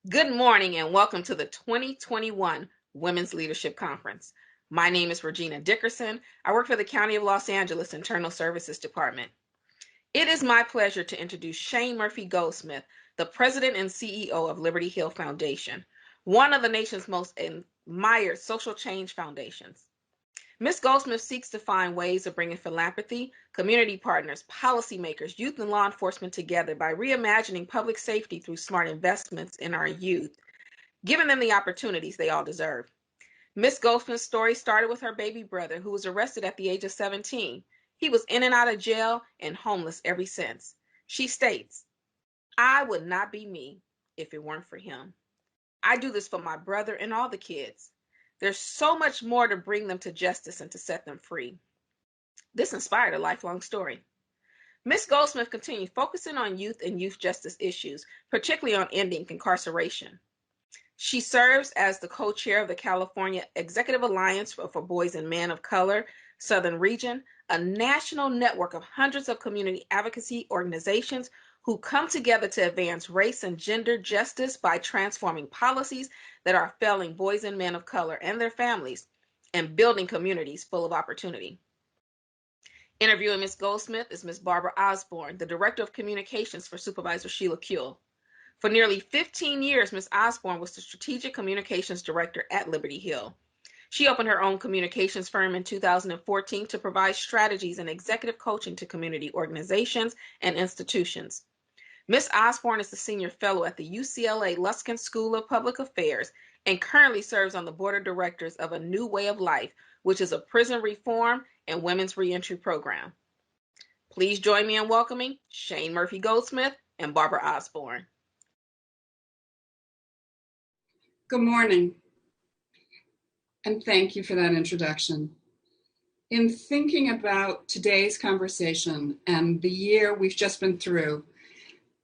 Good morning and welcome to the 2021 Women's Leadership Conference. My name is Regina Dickerson. I work for the County of Los Angeles Internal Services Department. It is my pleasure to introduce Shane Murphy Goldsmith, the President and CEO of Liberty Hill Foundation, one of the nation's most admired social change foundations. Ms. Goldsmith seeks to find ways of bringing philanthropy, community partners, policymakers, youth, and law enforcement together by reimagining public safety through smart investments in our youth, giving them the opportunities they all deserve. Ms. Goldsmith's story started with her baby brother, who was arrested at the age of 17. He was in and out of jail and homeless ever since. She states, "I would not be me if it weren't for him. I do this for my brother and all the kids. There's so much more to bring them to justice and to set them free." This inspired a lifelong story. Ms. Goldsmith continued focusing on youth and youth justice issues, particularly on ending incarceration. She serves as the co-chair of the California Executive Alliance for Boys and Men of Color Southern Region, a national network of hundreds of community advocacy organizations who come together to advance race and gender justice by transforming policies that are failing boys and men of color and their families and building communities full of opportunity. Interviewing Ms. Goldsmith is Ms. Barbara Osborne, the Director of Communications for Supervisor Sheila Kuehl. For nearly 15 years, Ms. Osborne was the Strategic Communications Director at Liberty Hill. She opened her own communications firm in 2014 to provide strategies and executive coaching to community organizations and institutions. Ms. Osborne is the Senior Fellow at the UCLA Luskin School of Public Affairs and currently serves on the Board of Directors of A New Way of Life, which is a prison reform and women's reentry program. Please join me in welcoming Shane Murphy Goldsmith and Barbara Osborne. Good morning, and thank you for that introduction. In thinking about today's conversation and the year we've just been through,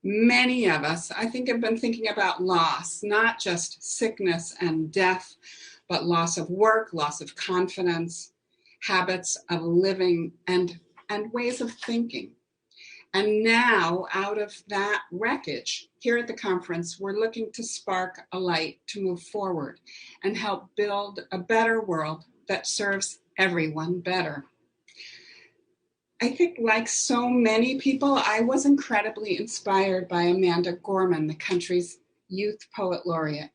many of us, I think, have been thinking about loss, not just sickness and death, but loss of work, loss of confidence, habits of living, and ways of thinking. And now, out of that wreckage, here at the conference, we're looking to spark a light to move forward and help build a better world that serves everyone better. I think, like so many people, I was incredibly inspired by Amanda Gorman, the country's youth poet laureate,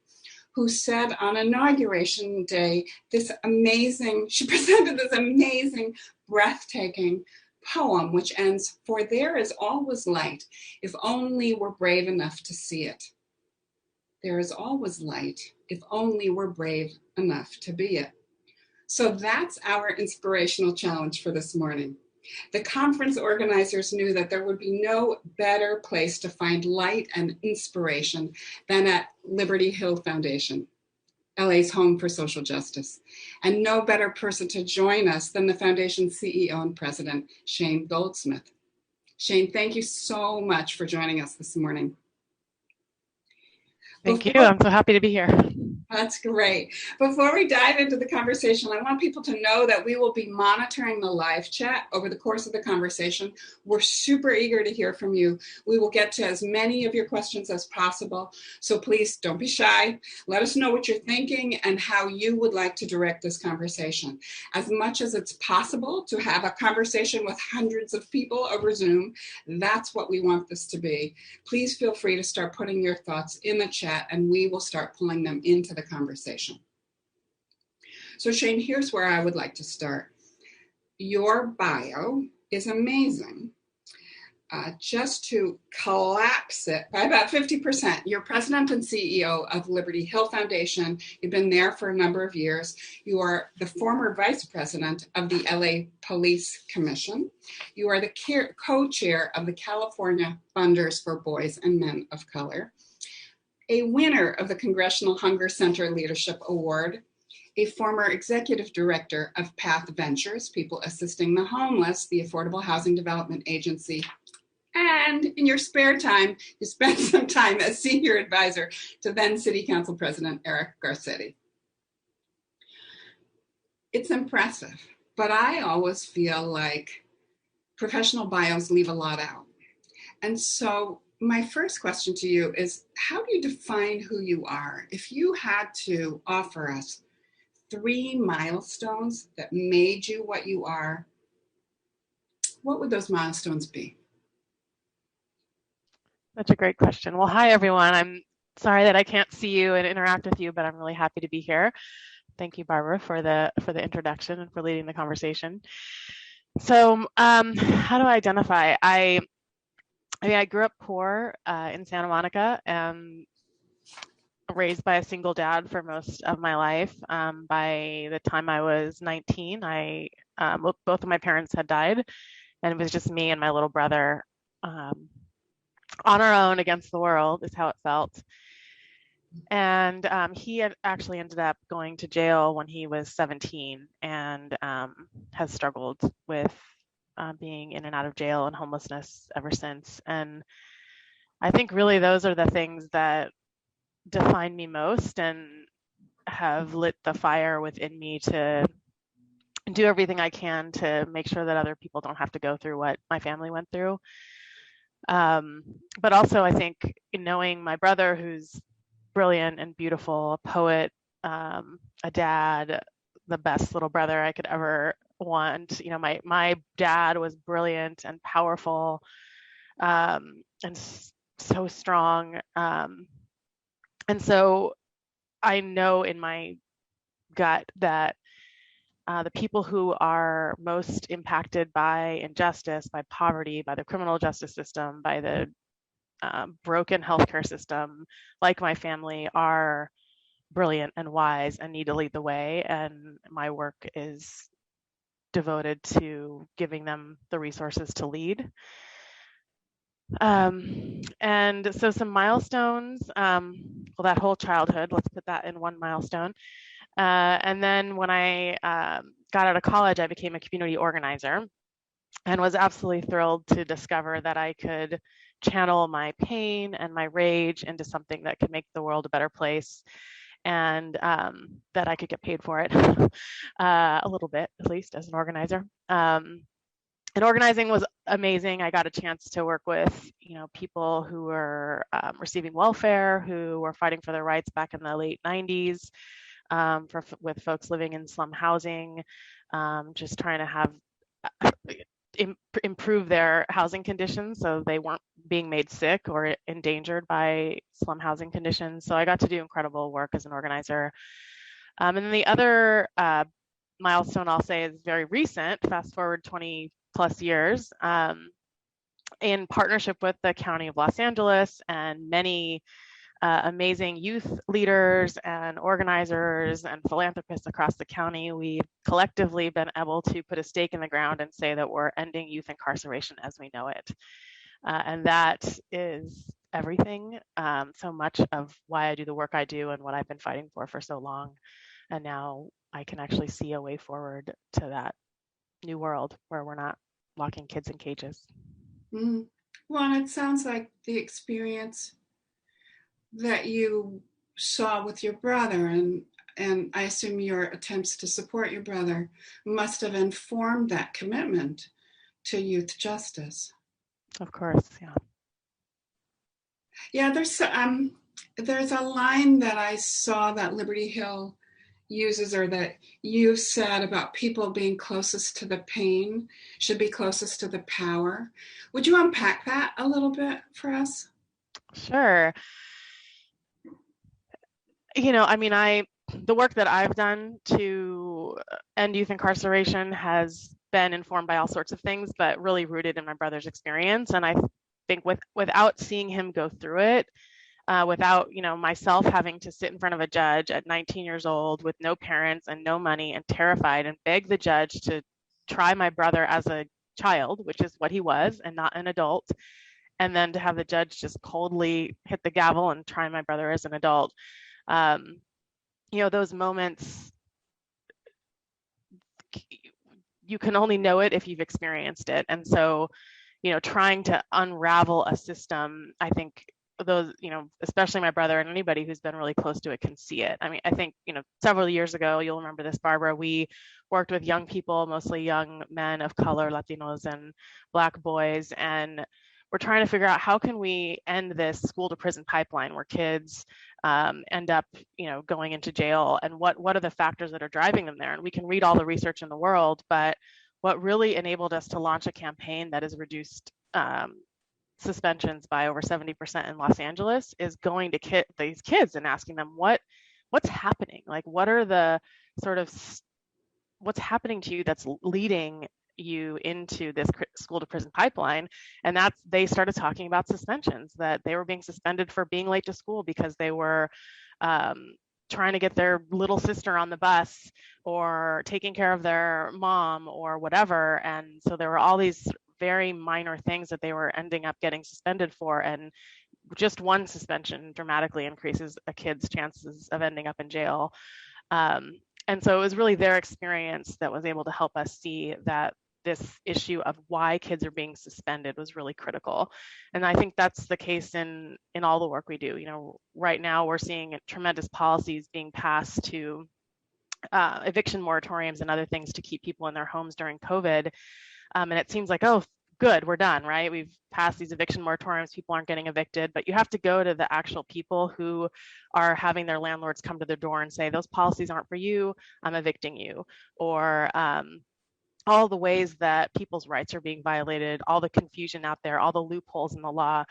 who said on Inauguration Day, she presented this amazing, breathtaking poem, which ends, "For there is always light, if only we're brave enough to see it. There is always light, if only we're brave enough to be it." So that's our inspirational challenge for this morning. The conference organizers knew that there would be no better place to find light and inspiration than at Liberty Hill Foundation, LA's home for social justice. And no better person to join us than the foundation's CEO and president, Shane Goldsmith. Shane, thank you so much for joining us this morning. Thank you. I'm so happy to be here. That's great. Before we dive into the conversation, I want people to know that we will be monitoring the live chat over the course of the conversation. We're super eager to hear from you. We will get to as many of your questions as possible. So please don't be shy. Let us know what you're thinking and how you would like to direct this conversation. As much as it's possible to have a conversation with hundreds of people over Zoom, that's what we want this to be. Please feel free to start putting your thoughts in the chat and we will start pulling them into the conversation. So Shane, here's where I would like to start. Your bio is amazing. Just to collapse it by about 50%, you're president and CEO of Liberty Hill Foundation. You've been there for a number of years. You are the former vice president of the LA Police Commission. You are the co-chair of the California Funders for Boys and Men of Color, a winner of the Congressional Hunger Center Leadership Award, a former executive director of Path Ventures, People Assisting the Homeless, the Affordable Housing Development Agency, and in your spare time, you spent some time as senior advisor to then City Council President Eric Garcetti. It's impressive, but I always feel like professional bios leave a lot out. And so my first question to you is, how do you define who you are? If you had to offer us 3 milestones that made you what you are, what would those milestones be? That's a great question. Well, hi, everyone. I'm sorry that I can't see you and interact with you, but I'm really happy to be here. Thank you, Barbara, for the introduction and for leading the conversation. So how do I identify? I mean, I grew up poor in Santa Monica and raised by a single dad for most of my life. By the time I was 19, both of my parents had died, and it was just me and my little brother on our own against the world, is how it felt. And he had actually ended up going to jail when he was 17 and has struggled with being in and out of jail and homelessness ever since. And I think really those are the things that define me most and have lit the fire within me to do everything I can to make sure that other people don't have to go through what my family went through. But also, I think knowing my brother, who's brilliant and beautiful, a poet, a dad, the best little brother I could ever want. You know, my dad was brilliant and powerful, and so strong. And so I know in my gut that the people who are most impacted by injustice, by poverty, by the criminal justice system, by the broken healthcare system, like my family, are brilliant and wise and need to lead the way. And my work is devoted to giving them the resources to lead. And so some milestones, well, that whole childhood, let's put that in one milestone. And then when I got out of college, I became a community organizer and was absolutely thrilled to discover that I could channel my pain and my rage into something that could make the world a better place, and that I could get paid for it a little bit, at least as an organizer. And organizing was amazing. I got a chance to work with, people who were receiving welfare, who were fighting for their rights back in the late 90s, with folks living in slum housing, just trying to have improve their housing conditions so they weren't being made sick or endangered by slum housing conditions. So I got to do incredible work as an organizer. And then the other milestone I'll say is very recent, fast forward 20 plus years, in partnership with the County of Los Angeles and many amazing youth leaders and organizers and philanthropists across the county. We've collectively been able to put a stake in the ground and say that we're ending youth incarceration as we know it. And that is everything. So much of why I do the work I do and what I've been fighting for so long. And now I can actually see a way forward to that new world where we're not locking kids in cages. Mm-hmm. Well, and it sounds like the experience that you saw with your brother, and I assume your attempts to support your brother must have informed that commitment to youth justice. Of course, yeah. Yeah, there's a line that I saw that Liberty Hill uses, or that you said about people being closest to the pain should be closest to the power. Would you unpack that a little bit for us? Sure. The work that I've done to end youth incarceration has been informed by all sorts of things, but really rooted in my brother's experience. And I think without seeing him go through it, without myself having to sit in front of a judge at 19 years old with no parents and no money and terrified and beg the judge to try my brother as a child, which is what he was, and not an adult, and then to have the judge just coldly hit the gavel and try my brother as an adult. Those moments, you can only know it if you've experienced it. And so, trying to unravel a system, I think those, especially my brother and anybody who's been really close to it can see it. I mean, I think, several years ago, you'll remember this, Barbara, we worked with young people, mostly young men of color, Latinos and Black boys, and we're trying to figure out how can we end this school to prison pipeline where kids end up, going into jail, and what are the factors that are driving them there. And we can read all the research in the world, but what really enabled us to launch a campaign that has reduced suspensions by over 70% in Los Angeles is going to these kids and asking them what's happening, like what are the sort of what's happening to you that's leading you into this school to prison pipeline. And they started talking about suspensions, that they were being suspended for being late to school because they were trying to get their little sister on the bus or taking care of their mom or whatever. And so there were all these very minor things that they were ending up getting suspended for, and just one suspension dramatically increases a kid's chances of ending up in jail. And so it was really their experience that was able to help us see that this issue of why kids are being suspended was really critical. And I think that's the case in all the work we do. Right now we're seeing tremendous policies being passed to eviction moratoriums and other things to keep people in their homes during COVID. And it seems like, oh, good, we're done, right? We've passed these eviction moratoriums, people aren't getting evicted, but you have to go to the actual people who are having their landlords come to their door and say, those policies aren't for you, I'm evicting you. Or all the ways that people's rights are being violated, all the confusion out there, all the loopholes in the law.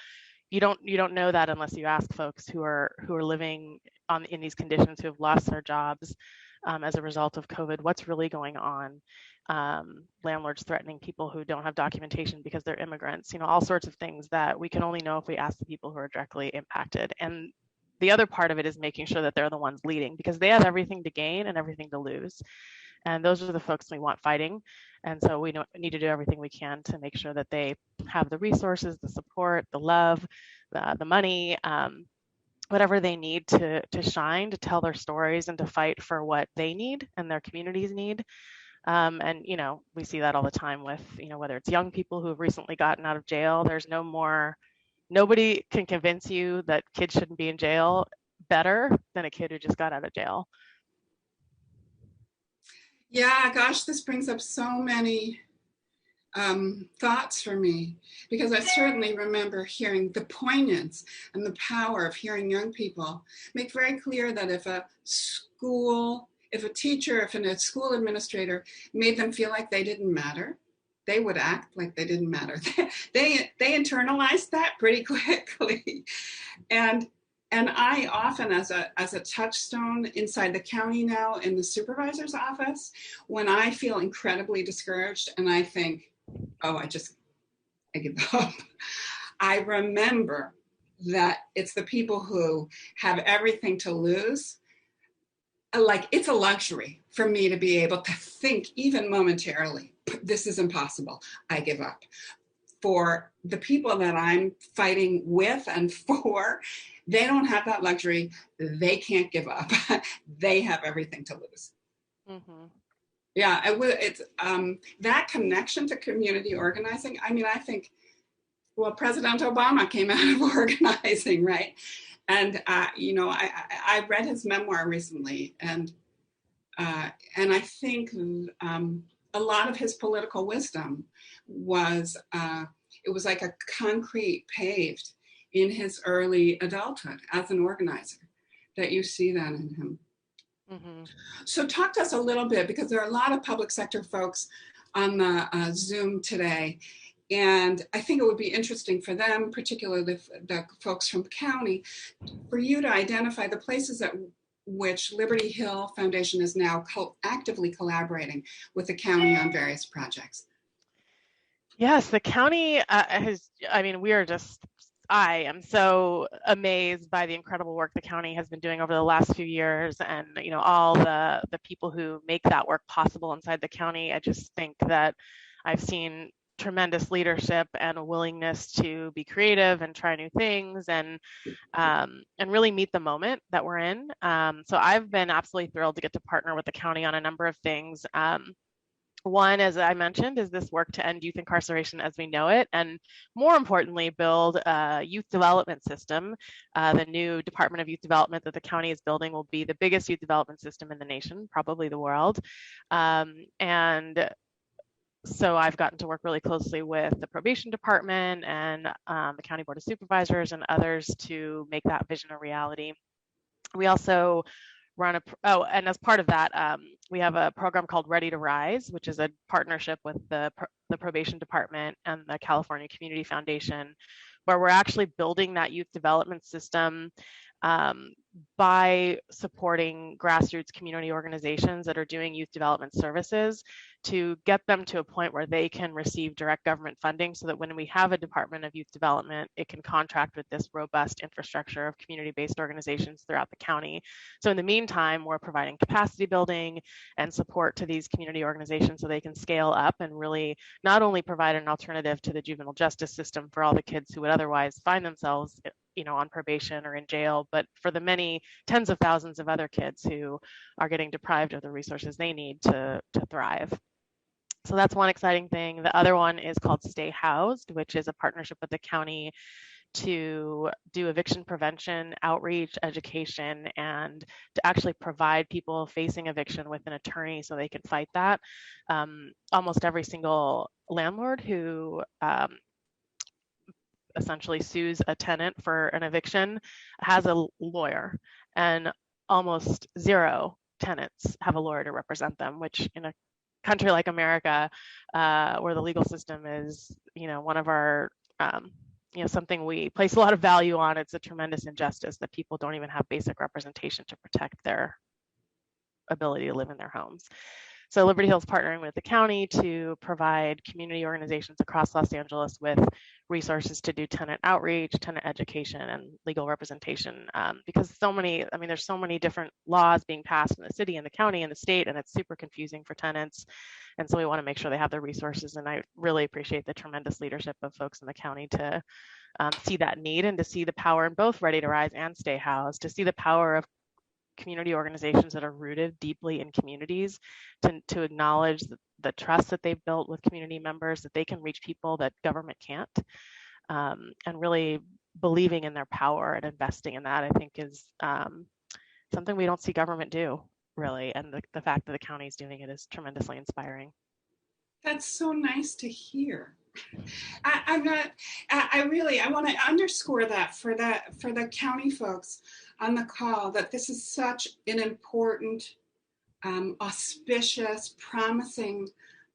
You don't know that unless you ask folks who are living in these conditions, who have lost their jobs as a result of COVID, what's really going on. Landlords threatening people who don't have documentation because they're immigrants, all sorts of things that we can only know if we ask the people who are directly impacted. And the other part of it is making sure that they're the ones leading, because they have everything to gain and everything to lose. And those are the folks we want fighting. And so we need to do everything we can to make sure that they have the resources, the support, the love, the money, whatever they need to shine, to tell their stories and to fight for what they need and their communities need. And, we see that all the time with, whether it's young people who have recently gotten out of jail, nobody can convince you that kids shouldn't be in jail better than a kid who just got out of jail. Yeah, gosh, this brings up so many thoughts for me, because I certainly remember hearing the poignance and the power of hearing young people make very clear that if a teacher, if a school administrator made them feel like they didn't matter, they would act like they didn't matter. They internalized that pretty quickly. And I often, as a touchstone inside the county now in the supervisor's office, when I feel incredibly discouraged and I think, oh, I give up, I remember that it's the people who have everything to lose. Like, it's a luxury for me to be able to think even momentarily, this is impossible, I give up. For the people that I'm fighting with and for, they don't have that luxury. They can't give up. They have everything to lose. Mm-hmm. Yeah, it's that connection to community organizing. I mean, I think, well, President Obama came out of organizing, right? And I read his memoir recently, and I think a lot of his political wisdom was it was like a concrete paved in his early adulthood as an organizer, that you see that in him. Mm-hmm. So talk to us a little bit, because there are a lot of public sector folks on the Zoom today, and I think it would be interesting for them, particularly the folks from county, for you to identify the places at which Liberty Hill Foundation is now actively collaborating with the county on various projects. Yes, the county I am so amazed by the incredible work the county has been doing over the last few years, and all the people who make that work possible inside the county. I just think that I've seen tremendous leadership and a willingness to be creative and try new things and really meet the moment that we're in. So I've been absolutely thrilled to get to partner with the county on a number of things. One, as I mentioned, is this work to end youth incarceration as we know it, and more importantly, build a youth development system. The new Department of Youth Development that the county is building will be the biggest youth development system in the nation, probably the world. And So I've gotten to work really closely with the probation department and the county board of supervisors and others to make that vision a reality. We also run and as part of that, we have a program called Ready to Rise, which is a partnership with the probation department and the California Community Foundation, where we're actually building that youth development system by supporting grassroots community organizations that are doing youth development services to get them to a point where they can receive direct government funding, so that when we have a Department of Youth Development, it can contract with this robust infrastructure of community-based organizations throughout the county. So in the meantime, we're providing capacity building and support to these community organizations so they can scale up and really not only provide an alternative to the juvenile justice system for all the kids who would otherwise find themselves on probation or in jail, but for the many tens of thousands of other kids who are getting deprived of the resources they need to thrive. So that's one exciting thing. The other one is called Stay Housed, which is a partnership with the county to do eviction prevention, outreach, education, and to actually provide people facing eviction with an attorney so they can fight that. Almost every single landlord who essentially sues a tenant for an eviction has a lawyer, and almost zero tenants have a lawyer to represent them, which in a country like America, where the legal system is, one of our, something we place a lot of value on, it's a tremendous injustice that people don't even have basic representation to protect their ability to live in their homes. So Liberty Hill is partnering with the county to provide community organizations across Los Angeles with resources to do tenant outreach, tenant education, and legal representation. Because there's so many different laws being passed in the city and the county and the state, and it's super confusing for tenants. And so we want to make sure they have the resources. And I really appreciate the tremendous leadership of folks in the county to see that need and to see the power in both Ready to Rise and Stay Housed, to see the power of community organizations that are rooted deeply in communities, to acknowledge the trust that they've built with community members, that they can reach people that government can't, and really believing in their power and investing in that, I think, is something we don't see government do, really. And the fact that the county is doing it is tremendously inspiring. That's so nice to hear. I want to underscore that for the county folks on the call, that this is such an important, auspicious, promising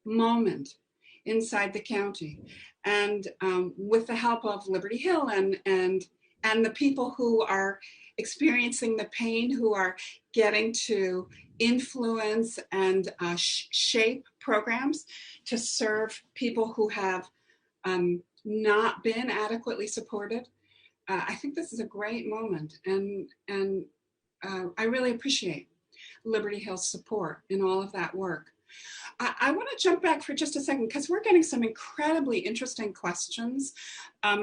moment inside the county. And with the help of Liberty Hill and the people who are experiencing the pain, who are getting to influence and shape programs to serve people who have not been adequately supported. I think this is a great moment, and I really appreciate Liberty Hill's support in all of that work. I want to jump back for just a second, because we're getting some incredibly interesting questions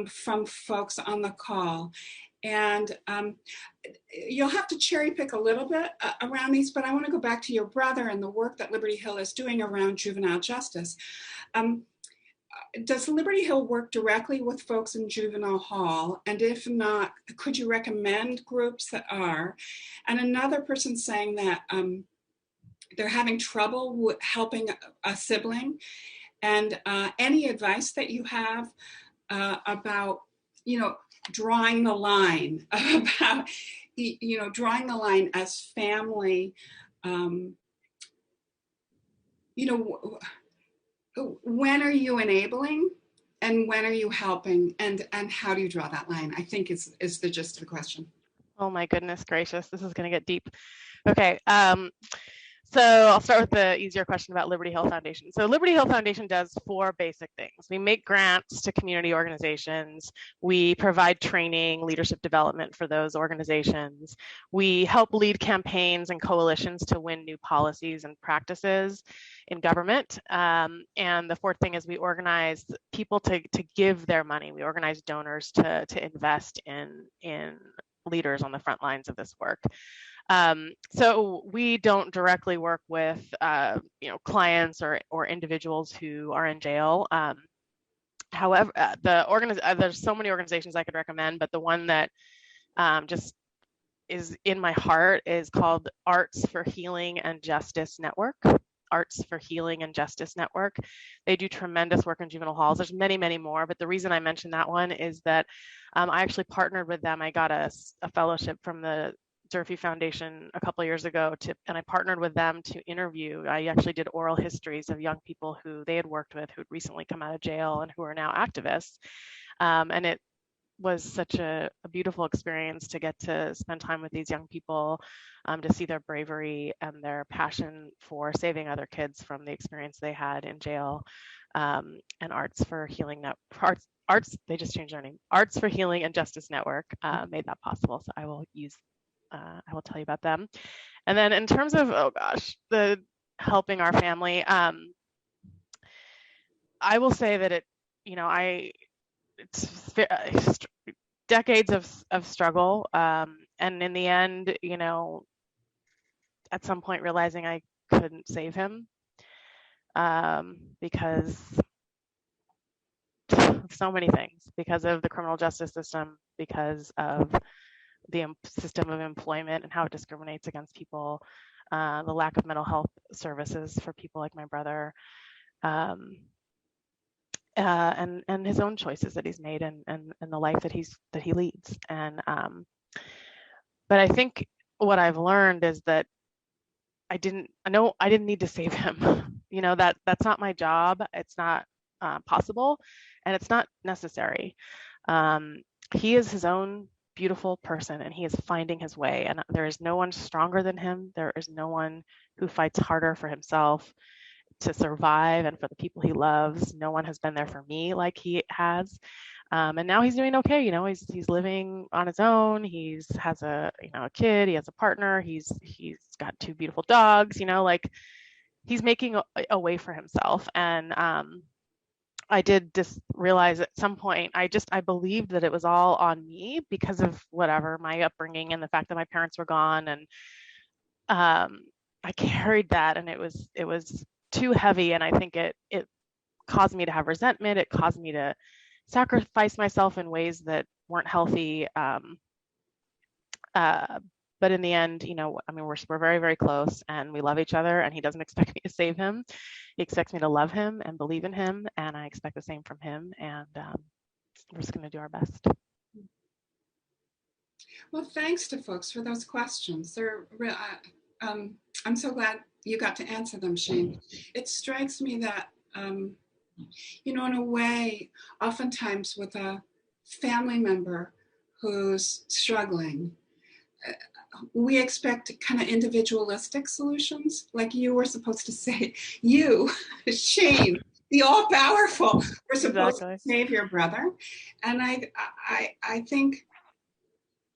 from folks on the call. And you'll have to cherry pick a little bit around these, but I want to go back to your brother and the work that Liberty Hill is doing around juvenile justice. Does Liberty Hill work directly with folks in juvenile hall? And if not, could you recommend groups that are? And another person saying that they're having trouble helping a sibling. And any advice that you have about, drawing the line, about, drawing the line as family, when are you enabling and when are you helping, and how do you draw that line, I think is the gist of the question. Oh my goodness gracious, this is going to get deep. Okay, so I'll start with the easier question about Liberty Hill Foundation. So Liberty Hill Foundation does 4 basic things. We make grants to community organizations. We provide training, leadership development for those organizations. We help lead campaigns and coalitions to win new policies and practices in government. And the 4th thing is we organize people to give their money. We organize donors to invest in leaders on the front lines of this work. So we don't directly work with, clients or individuals who are in jail. However, there's so many organizations I could recommend, but the one that just is in my heart is called Arts for Healing and Justice Network. Arts for Healing and Justice Network. They do tremendous work in juvenile halls. There's many, many more, but the reason I mentioned that one is that I actually partnered with them. I got a fellowship from the Durfee Foundation a couple of years ago, and I partnered with them to interview. I actually did oral histories of young people who they had worked with, who had recently come out of jail and who are now activists. And it was such a beautiful experience to get to spend time with these young people, to see their bravery and their passion for saving other kids from the experience they had in jail. And Arts for Healing they just changed their name. Arts for Healing and Justice Network made that possible. So I will tell you about them. And then in terms of, the helping our family, I will say that it's decades of struggle. And in the end, at some point realizing I couldn't save him because of so many things, because of the criminal justice system, because of the system of employment and how it discriminates against people, the lack of mental health services for people like my brother, and his own choices that he's made and the life that he leads. And but I think what I've learned is that I didn't need to save him. That's not my job. It's not possible, and it's not necessary. He is his own beautiful person, and he is finding his way, and there is no one stronger than him. There is no one who fights harder for himself to survive and for the people he loves. No one has been there for me like he has, and now he's doing okay. He's living on his own. He has a kid. He has a partner. He's got 2 beautiful dogs. He's making a way for himself. And I did just realize at some point, I believed that it was all on me because of whatever, my upbringing and the fact that my parents were gone. And I carried that, and it was too heavy. And I think it caused me to have resentment. It caused me to sacrifice myself in ways that weren't healthy. But in the end, we're very, very close, and we love each other, and he doesn't expect me to save him. He expects me to love him and believe in him, and I expect the same from him. And we're just going to do our best. Well, thanks to folks for those questions. I'm so glad you got to answer them, Shane. It strikes me that, in a way, oftentimes with a family member who's struggling, we expect kind of individualistic solutions. Like you were supposed to say, you, Shane, the all-powerful, were supposed to save your brother. And I think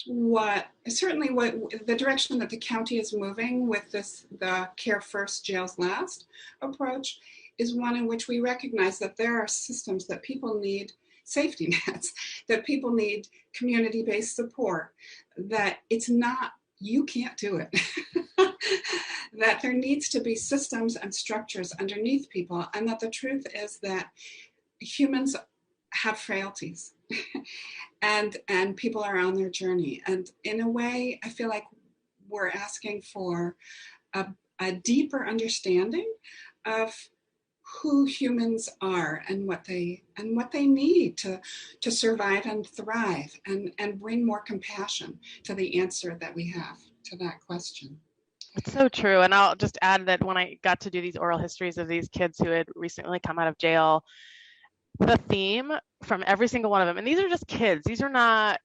what the direction that the county is moving with the Care First, Jails Last approach is one in which we recognize that there are systems that people need safety nets, that people need community-based support, that it's not, you can't do it, that there needs to be systems and structures underneath people, and that the truth is that humans have frailties and people are on their journey. And in a way, I feel like we're asking for a deeper understanding of who humans are and what they need to survive and thrive, and bring more compassion to the answer that we have to that question. It's so true. And I'll just add that when I got to do these oral histories of these kids who had recently come out of jail, the theme from every single one of them, and these are just kids, these are not,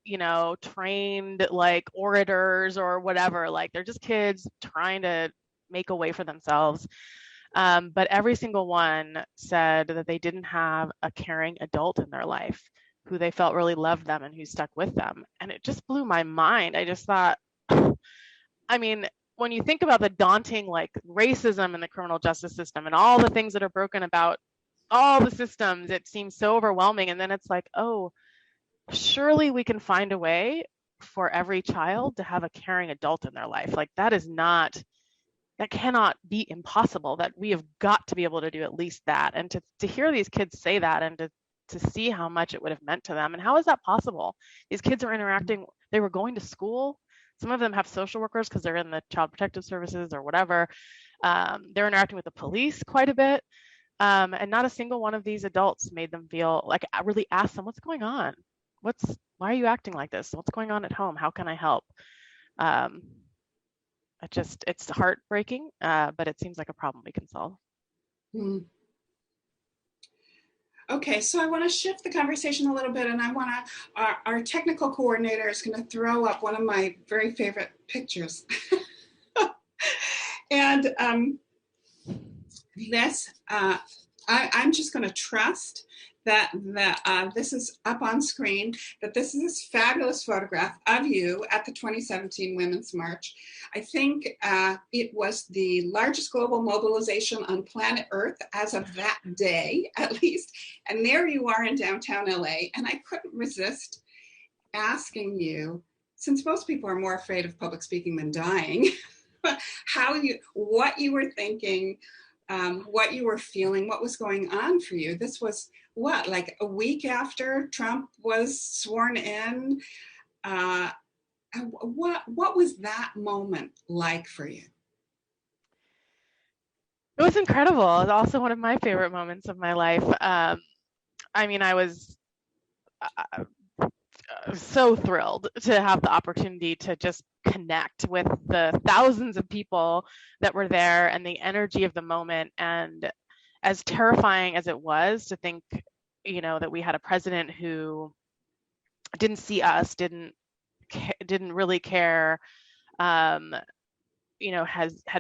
trained like orators or whatever, like they're just kids trying to make a way for themselves. But every single one said that they didn't have a caring adult in their life who they felt really loved them and who stuck with them. And it just blew my mind. I just thought, when you think about the daunting like racism in the criminal justice system and all the things that are broken about all the systems, it seems so overwhelming. And then it's like, oh, surely we can find a way for every child to have a caring adult in their life. Like that cannot be impossible, that we have got to be able to do at least that. And to hear these kids say that, and to see how much it would have meant to them, and how is that possible? These kids are interacting, they were going to school, Some of them have social workers because they're in the child protective services or whatever. They're interacting with the police quite a bit. And not a single one of these adults made them feel like, I really asked them, what's going on? Why are you acting like this? What's going on at home? How can I help? It's heartbreaking, but it seems like a problem we can solve. Mm. Okay, so I want to shift the conversation a little bit, and I want to, our technical coordinator is going to throw up one of my very favorite pictures. And I'm just going to trust that this is up on screen, that this is this fabulous photograph of you at the 2017 Women's March. I think it was the largest global mobilization on planet Earth as of that day, at least. And there you are in downtown LA. And I couldn't resist asking you, since most people are more afraid of public speaking than dying, what you were thinking, what you were feeling, what was going on for you. This was what, like a week after Trump was sworn in? What was that moment like for you? It was incredible. It was also one of my favorite moments of my life. I was so thrilled to have the opportunity to just connect with the thousands of people that were there and the energy of the moment. And as terrifying as it was to think, that we had a president who didn't see us, didn't really care, had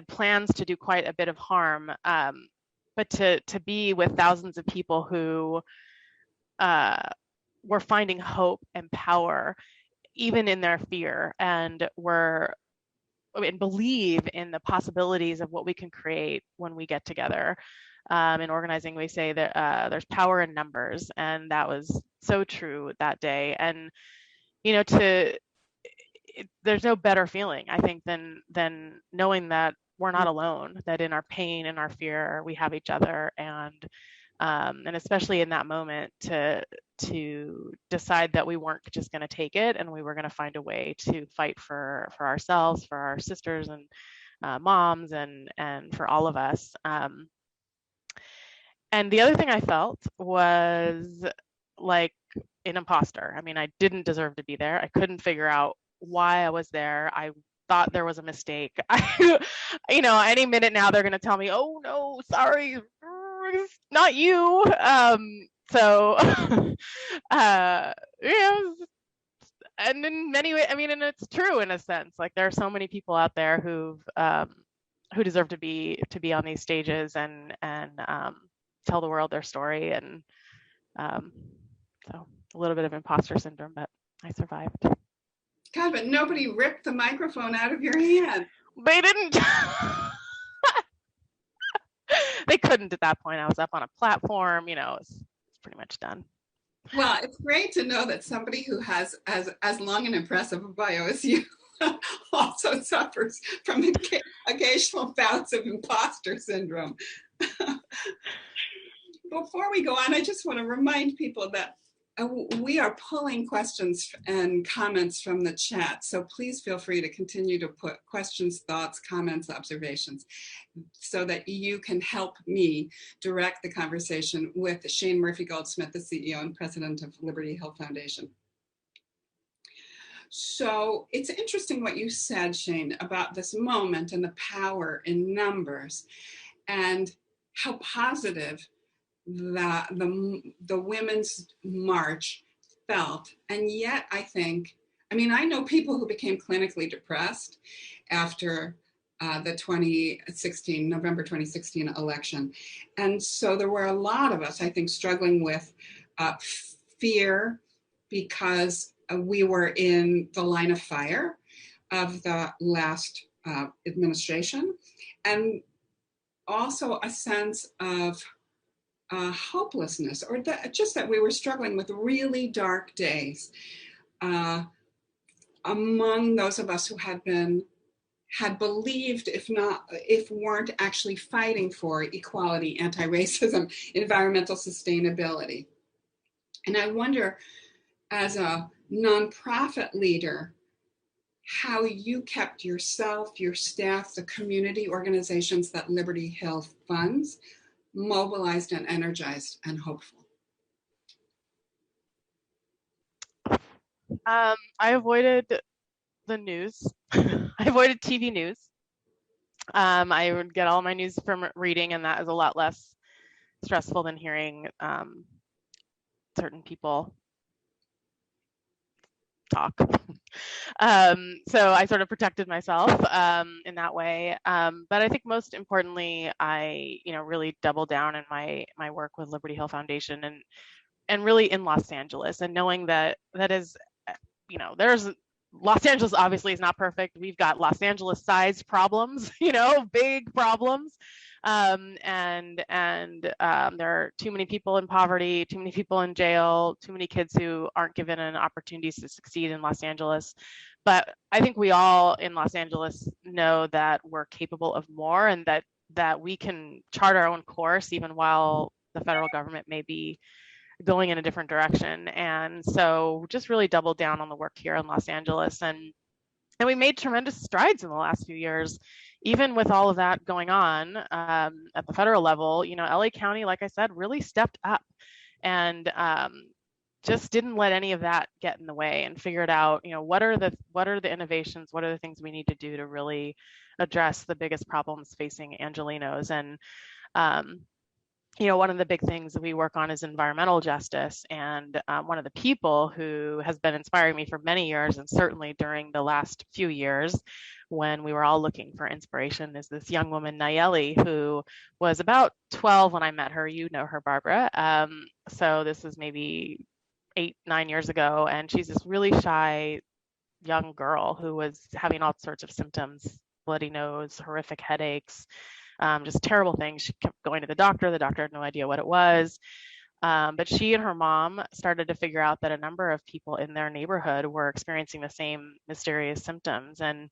plans to do quite a bit of harm. But to be with thousands of people who were finding hope and power, even in their fear, and believe in the possibilities of what we can create when we get together. In organizing, we say that there's power in numbers, and that was so true that day. And there's no better feeling, I think, than knowing that we're not alone, that in our pain and our fear we have each other, and especially in that moment to decide that we weren't just going to take it, and we were going to find a way to fight for ourselves, for our sisters and moms, and for all of us. And the other thing I felt was like an imposter. I didn't deserve to be there. I couldn't figure out why I was there. I thought there was a mistake. Any minute now they're going to tell me, "Oh no, sorry, it's not you." And in many ways, and it's true in a sense. Like, there are so many people out there who deserve to be on these stages and tell the world their story. And so a little bit of imposter syndrome, but I survived. God, but nobody ripped the microphone out of your hand. They didn't. They couldn't at that point. I was up on a platform, it's pretty much done. Well, it's great to know that somebody who has as long and impressive a bio as you also suffers from occasional bouts of imposter syndrome. Before we go on, I just want to remind people that we are pulling questions and comments from the chat, so please feel free to continue to put questions, thoughts, comments, observations, so that you can help me direct the conversation with Shane Murphy Goldsmith, the CEO and president of Liberty Hill Foundation. So it's interesting what you said, Shane, about this moment and the power in numbers, and how positive the Women's March felt. And yet I think, I know people who became clinically depressed after the November 2016 election. And so there were a lot of us, I think, struggling with fear because we were in the line of fire of the last administration, and also a sense of hopelessness, or just that we were struggling with really dark days among those of us who had believed, if weren't actually fighting for equality, anti-racism, environmental sustainability. And I wonder, as a nonprofit leader, how you kept yourself, your staff, the community organizations that Liberty Hill funds mobilized and energized and hopeful. I avoided the news. I avoided TV news. I would get all my news from reading, and that is a lot less stressful than hearing certain people talk. So I sort of protected myself in that way. But I think most importantly, I really doubled down in my work with Liberty Hill Foundation and really in Los Angeles, and knowing that is, there's Los Angeles obviously is not perfect. We've got Los Angeles sized problems, big problems. And there are too many people in poverty, too many people in jail, too many kids who aren't given an opportunities to succeed in Los Angeles. But I think we all in Los Angeles know that we're capable of more, and that we can chart our own course even while the federal government may be going in a different direction. And so just really doubled down on the work here in Los Angeles. And we made tremendous strides in the last few years, even with all of that going on at the federal level. LA County, like I said, really stepped up and just didn't let any of that get in the way, and figured out, what are the innovations, what are the things we need to do to really address the biggest problems facing Angelenos. And one of the big things that we work on is environmental justice. And one of the people who has been inspiring me for many years, and certainly during the last few years when we were all looking for inspiration, is this young woman, Nayeli, who was about 12 when I met her. You know her, Barbara. So this was maybe 8-9 years ago. And she's this really shy young girl who was having all sorts of symptoms: bloody nose, horrific headaches, just terrible things. She kept going to the doctor. The doctor had no idea what it was. But she and her mom started to figure out that a number of people in their neighborhood were experiencing the same mysterious symptoms. And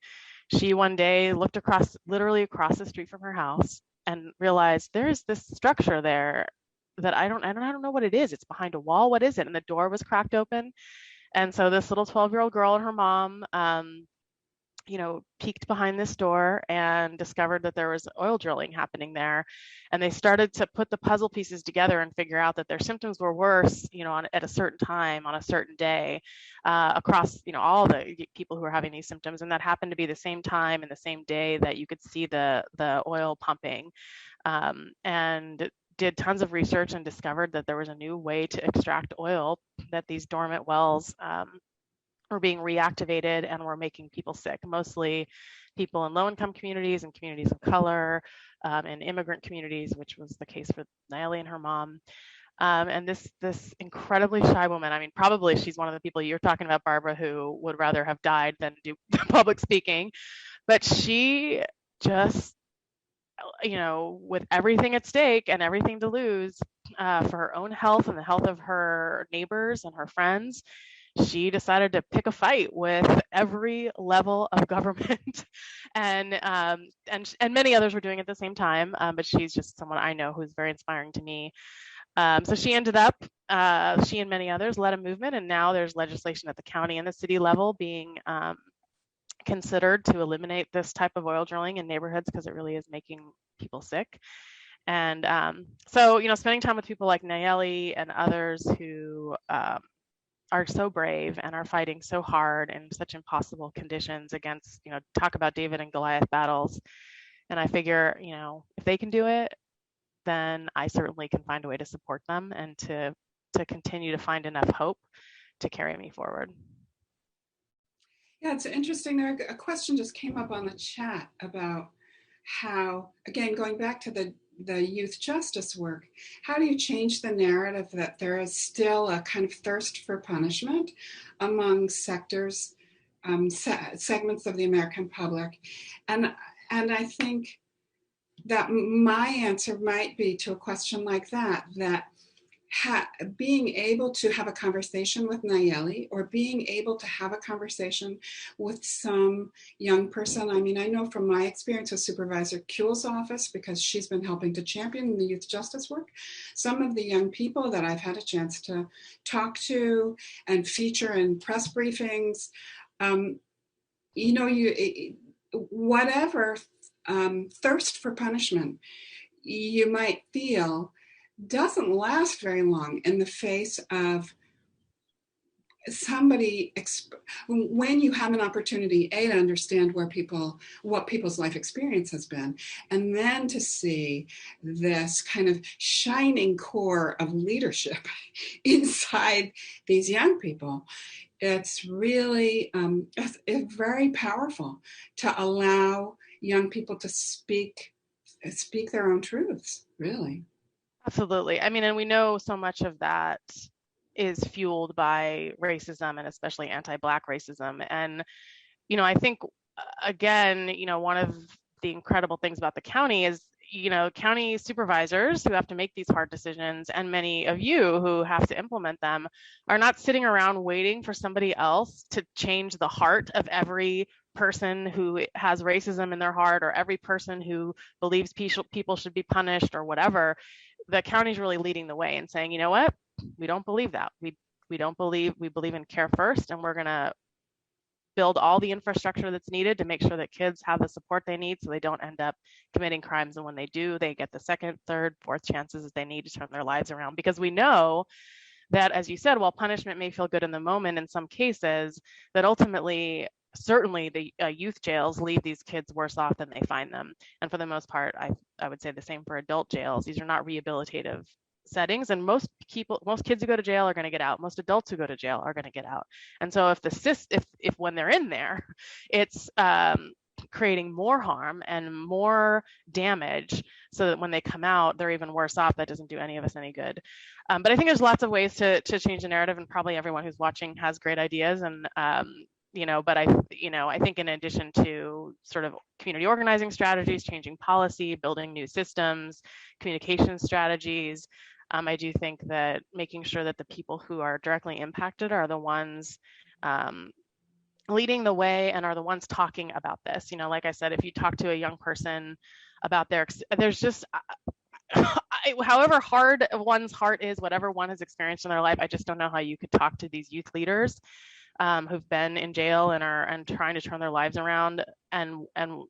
she one day looked literally across the street from her house, and realized there's this structure there that I don't know what it is. It's behind a wall. What is it? And the door was cracked open. And so this little 12-year-old girl and her mom, peeked behind this door and discovered that there was oil drilling happening there. And they started to put the puzzle pieces together and figure out that their symptoms were worse, at a certain time on a certain day, across, all the people who were having these symptoms. And that happened to be the same time and the same day that you could see the oil pumping. And did tons of research and discovered that there was a new way to extract oil, that these dormant wells were being reactivated and were making people sick, mostly people in low-income communities and communities of color, and immigrant communities, which was the case for Nayeli and her mom. And this incredibly shy woman, probably she's one of the people you're talking about, Barbara, who would rather have died than do public speaking. But she just, with everything at stake and everything to lose, for her own health and the health of her neighbors and her friends, she decided to pick a fight with every level of government. And many others were doing it at the same time, but she's just someone I know who's very inspiring to me. So she ended up, she and many others led a movement, and now there's legislation at the county and the city level being considered to eliminate this type of oil drilling in neighborhoods, because it really is making people sick. And so, spending time with people like Nayeli and others who are so brave and are fighting so hard in such impossible conditions against, talk about David and Goliath battles. And I figure, if they can do it, then I certainly can find a way to support them and to continue to find enough hope to carry me forward. Yeah, it's interesting. A question just came up on the chat about how, again, going back to the youth justice work, how do you change the narrative that there is still a kind of thirst for punishment among sectors, segments of the American public? And I think that my answer might be to a question like that being able to have a conversation with Nayeli, or being able to have a conversation with some young person. I know from my experience with Supervisor Kuehl's office, because she's been helping to champion the youth justice work, some of the young people that I've had a chance to talk to and feature in press briefings, whatever thirst for punishment you might feel doesn't last very long in the face of somebody when you have an opportunity to understand what people's life experience has been, and then to see this kind of shining core of leadership inside these young people. It's really it's very powerful to allow young people to speak their own truths, really. Absolutely. I mean, and we know so much of that is fueled by racism, and especially anti-Black racism. And, I think, again, one of the incredible things about the county is, county supervisors who have to make these hard decisions, and many of you who have to implement them, are not sitting around waiting for somebody else to change the heart of every person who has racism in their heart, or every person who believes people should be punished or whatever. The county's really leading the way and saying, you know what, we don't believe that. We believe in care first, and we're going to build all the infrastructure that's needed to make sure that kids have the support they need so they don't end up committing crimes. And when they do, they get the second, third, fourth chances that they need to turn their lives around. Because we know that, as you said, while punishment may feel good in the moment in some cases, that ultimately, certainly the youth jails leave these kids worse off than they find them. And for the most part, I would say the same for adult jails. These are not rehabilitative settings, and most kids who go to jail are going to get out. Most adults who go to jail are going to get out. And so if when they're in there, it's creating more harm and more damage, so that when they come out, they're even worse off, that doesn't do any of us any good. But I think there's lots of ways to change the narrative, and probably everyone who's watching has great ideas. And but I think in addition to sort of community organizing strategies, changing policy, building new systems, communication strategies, I do think that making sure that the people who are directly impacted are the ones leading the way and are the ones talking about this. Like I said, if you talk to a young person about there's just, however hard one's heart is, whatever one has experienced in their life, I just don't know how you could talk to these youth leaders who've been in jail and trying to turn their lives around and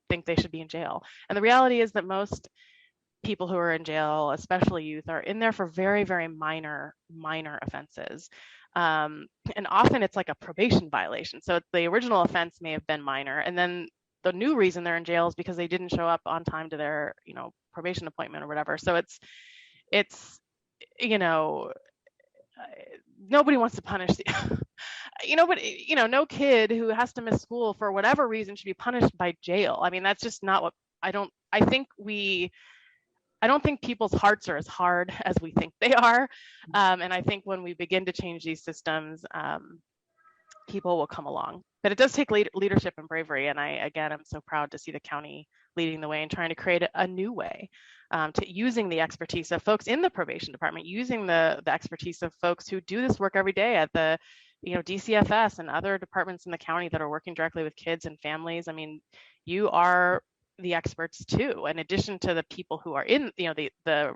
think they should be in jail. And the reality is that most people who are in jail, especially youth, are in there for very, very minor offenses. And often it's like a probation violation. So the original offense may have been minor, and then the new reason they're in jail is because they didn't show up on time to their, probation appointment or whatever. So it's nobody wants to punish but no kid who has to miss school for whatever reason should be punished by jail. I mean, that's just not what I don't think people's hearts are as hard as we think they are. And I think when we begin to change these systems, people will come along. But it does take leadership and bravery. And I'm so proud to see the county leading the way and trying to create a new way, to using the expertise of folks in the probation department, using the expertise of folks who do this work every day at the DCFS and other departments in the county that are working directly with kids and families. I mean, you are the experts too, in addition to the people who are in the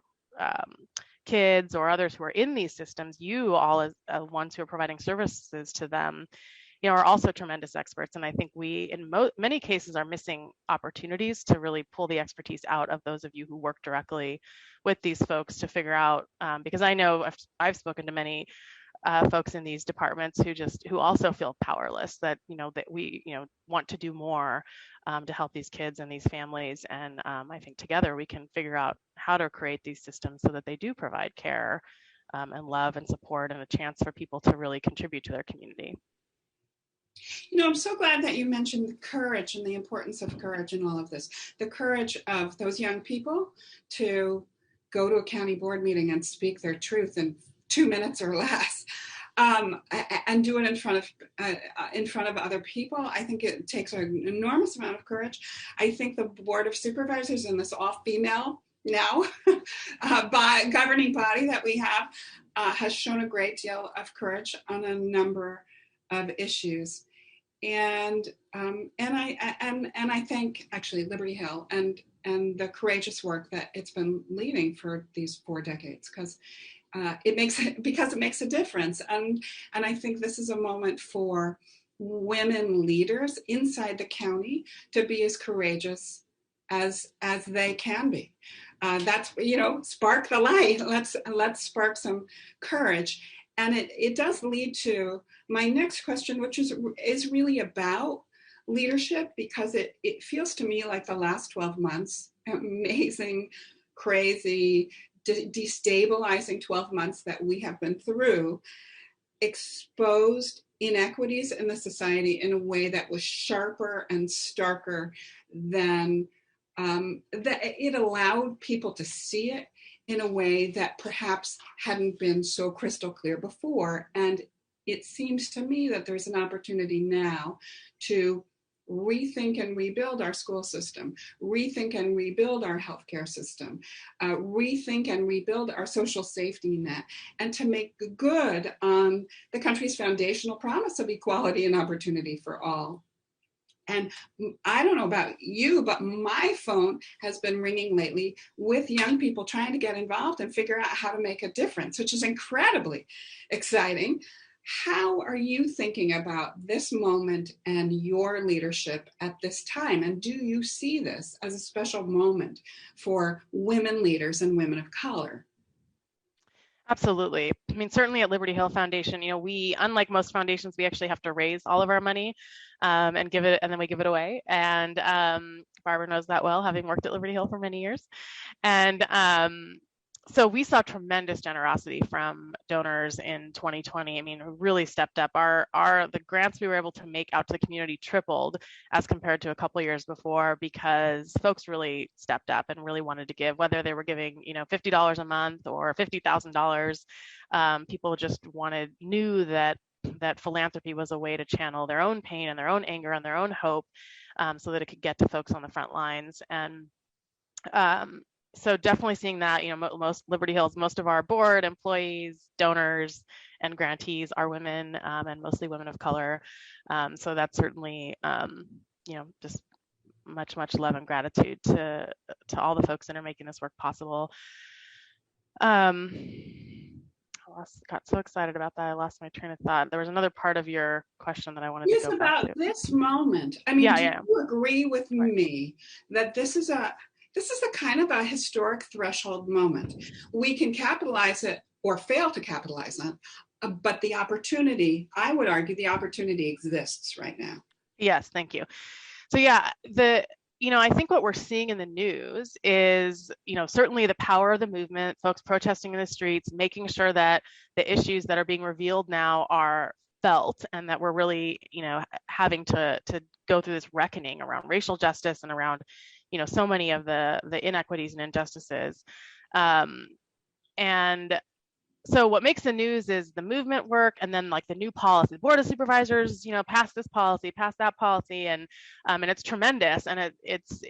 kids or others who are in these systems. You all, as ones who are providing services to them, are also tremendous experts. And I think we in many cases are missing opportunities to really pull the expertise out of those of you who work directly with these folks to figure out, because I know I've spoken to many folks in these departments who also feel powerless, that we want to do more to help these kids and these families. And I think together we can figure out how to create these systems so that they do provide care and love and support and a chance for people to really contribute to their community. I'm so glad that you mentioned courage and the importance of courage in all of this. The courage of those young people to go to a county board meeting and speak their truth in 2 minutes or less, and do it in front of other people. I think it takes an enormous amount of courage. I think the Board of Supervisors and this all-female now by governing body that we have has shown a great deal of courage on a number of issues, and I thank actually Liberty Hill and the courageous work that it's been leading for these 4 decades, because it makes a difference, and I think this is a moment for women leaders inside the county to be as courageous as they can be. That's, spark the light. Let's spark some courage. And it does lead to my next question, which is really about leadership, because it feels to me like the last 12 months, amazing, crazy, destabilizing 12 months that we have been through, exposed inequities in the society in a way that was sharper and starker than that. It allowed people to see it in a way that perhaps hadn't been so crystal clear before. And it seems to me that there's an opportunity now to rethink and rebuild our school system, rethink and rebuild our healthcare system, rethink and rebuild our social safety net, and to make good on the country's foundational promise of equality and opportunity for all. And I don't know about you, but my phone has been ringing lately with young people trying to get involved and figure out how to make a difference, which is incredibly exciting. How are you thinking about this moment and your leadership at this time? And do you see this as a special moment for women leaders and women of color? Absolutely. I mean, certainly at Liberty Hill Foundation, we, unlike most foundations, we actually have to raise all of our money and give it, and then we give it away. And Barbara knows that well, having worked at Liberty Hill for many years. And so we saw tremendous generosity from donors in 2020. I mean, really stepped up. The grants we were able to make out to the community tripled as compared to a couple of years before, because folks really stepped up and really wanted to give, whether they were giving, $50 a month or $50,000. People just knew that philanthropy was a way to channel their own pain and their own anger and their own hope, so that it could get to folks on the front lines. And so definitely seeing that, most Liberty Hills, most of our board, employees, donors, and grantees are women, and mostly women of color. So that's certainly, just much love and gratitude to all the folks that are making this work possible. Got so excited about that, I lost my train of thought. There was another part of your question that I wanted to go back to. Yes, about this moment. I mean, do you agree with me that this is a kind of a historic threshold moment? We can capitalize it or fail to capitalize on it, but the opportunity, I would argue, the opportunity exists right now. Yes, thank you. So I think what we're seeing in the news is, certainly the power of the movement, folks protesting in the streets, making sure that the issues that are being revealed now are felt, and that we're really, having to go through this reckoning around racial justice and around, so many of the inequities and injustices. And so what makes the news is the movement work, and then like the new policy, Board of Supervisors, pass this policy, pass that policy, and it's tremendous, and it's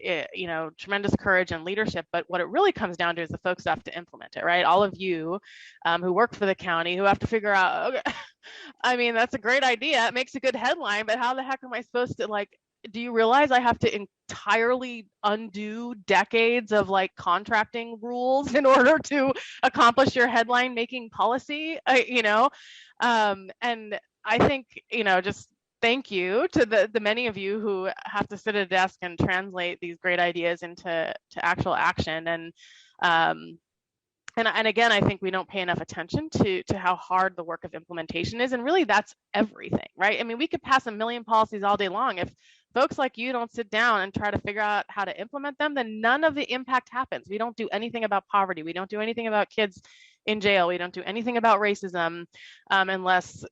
tremendous courage and leadership. But what it really comes down to is the folks who have to implement it, right? All of you who work for the county, who have to figure out, okay, I mean, that's a great idea, it makes a good headline, but how the heck am I supposed to, do you realize I have to entirely undo decades of contracting rules in order to accomplish your headline making policy? And I think, just thank you to the many of you who have to sit at a desk and translate these great ideas into actual action. And again, I think we don't pay enough attention to how hard the work of implementation is. And really, that's everything, right? I mean, we could pass a million policies all day long. If folks like you don't sit down and try to figure out how to implement them, then none of the impact happens. We don't do anything about poverty. We don't do anything about kids in jail. We don't do anything about racism unless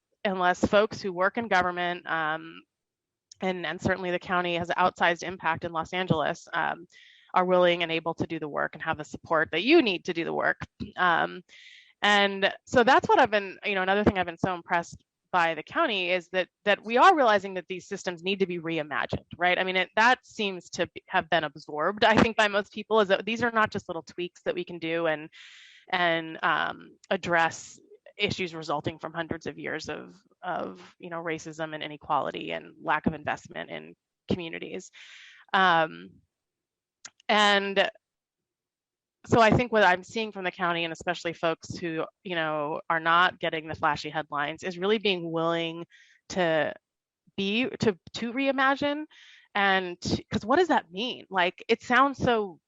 folks who work in government, and certainly the county has an outsized impact in Los Angeles, are willing and able to do the work and have the support that you need to do the work. And so that's what I've been, another thing I've been so impressed by the county is that we are realizing that these systems need to be reimagined, right? I mean, that seems to have been absorbed, I think, by most people, is that these are not just little tweaks that we can do and address issues resulting from hundreds of years of racism and inequality and lack of investment in communities. And so I think what I'm seeing from the county, and especially folks who, are not getting the flashy headlines, is really being willing to be to reimagine. And because what does that mean? Like, it sounds so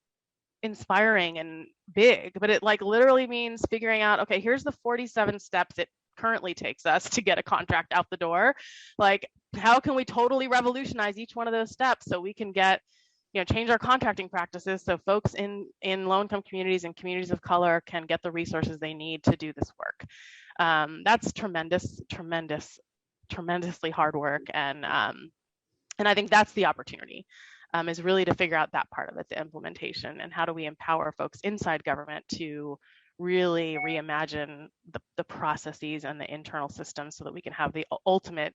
inspiring and big, but it like literally means figuring out, okay, here's the 47 steps it currently takes us to get a contract out the door. Like, how can we totally revolutionize each one of those steps so we can get, change our contracting practices so folks in low-income communities and communities of color can get the resources they need to do this work. That's tremendously hard work, and I think that's the opportunity, is really to figure out that part of it, the implementation, and how do we empower folks inside government to really reimagine the processes and the internal systems so that we can have the ultimate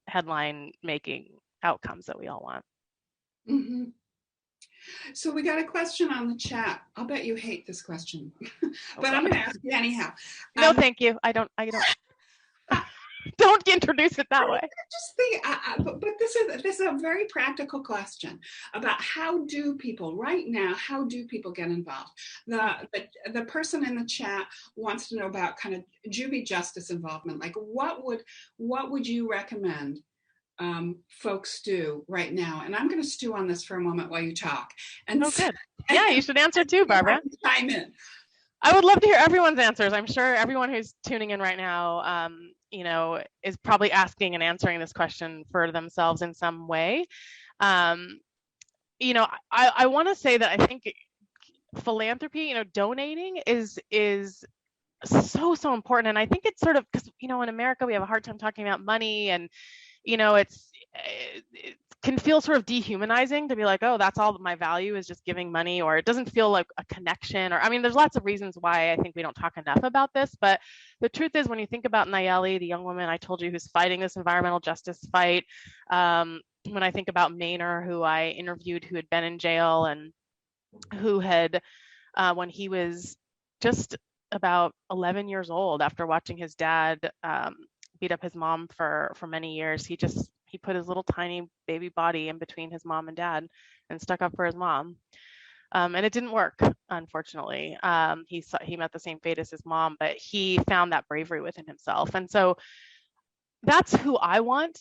headline making outcomes that we all want. Mm-hmm. So we got a question on the chat. I'll bet you hate this question, but I'm going to ask you anyhow. No, thank you. I don't. Don't introduce it that way. Just think, but this is a very practical question about how do people get involved? The person in the chat wants to know about kind of juvie justice involvement. Like, what would you recommend folks do right now? And I'm going to stew on this for a moment while you talk. And good. Yeah, you should answer too, Barbara. Chime in. I would love to hear everyone's answers. I'm sure everyone who's tuning in right now, is probably asking and answering this question for themselves in some way. I want to say that I think philanthropy, donating is so important. And I think it's sort of, because, in America, we have a hard time talking about money, and, it can feel sort of dehumanizing to be like, oh, that's all my value is just giving money, or it doesn't feel like a connection, or, there's lots of reasons why I think we don't talk enough about this. But the truth is, when you think about Nayeli, the young woman I told you who's fighting this environmental justice fight, when I think about Maynor, who I interviewed, who had been in jail and who had, when he was just about 11 years old, after watching his dad beat up his mom for many years, he put his little tiny baby body in between his mom and dad and stuck up for his mom. And it didn't work, unfortunately. He met the same fate as his mom, but he found that bravery within himself. And so that's who I want,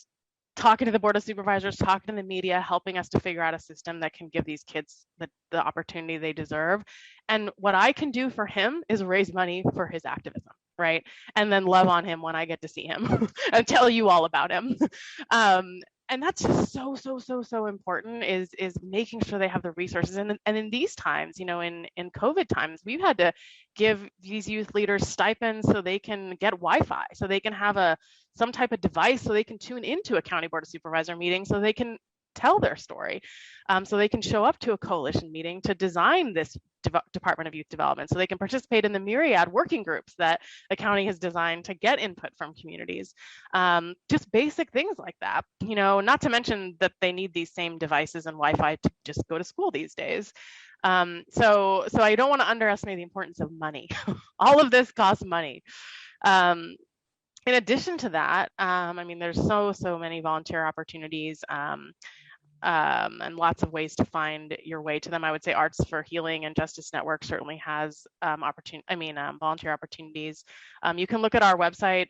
talking to the Board of Supervisors, talking to the media, helping us to figure out a system that can give these kids the opportunity they deserve. And what I can do for him is raise money for his activism, right? And then love on him when I get to see him and tell you all about him. And that's just so important, is making sure they have the resources. And in these times, in COVID times, we've had to give these youth leaders stipends so they can get Wi-Fi, so they can have some type of device, so they can tune into a county board of supervisor meeting, so they can tell their story, so they can show up to a coalition meeting to design this Department of Youth Development, so they can participate in the myriad working groups that the county has designed to get input from communities. Just basic things like that, not to mention that they need these same devices and Wi-Fi to just go to school these days. So I don't want to underestimate the importance of money. All of this costs money. In addition to that, there's so many volunteer opportunities, and lots of ways to find your way to them. I would say Arts for Healing and Justice Network certainly has volunteer opportunities. You can look at our website.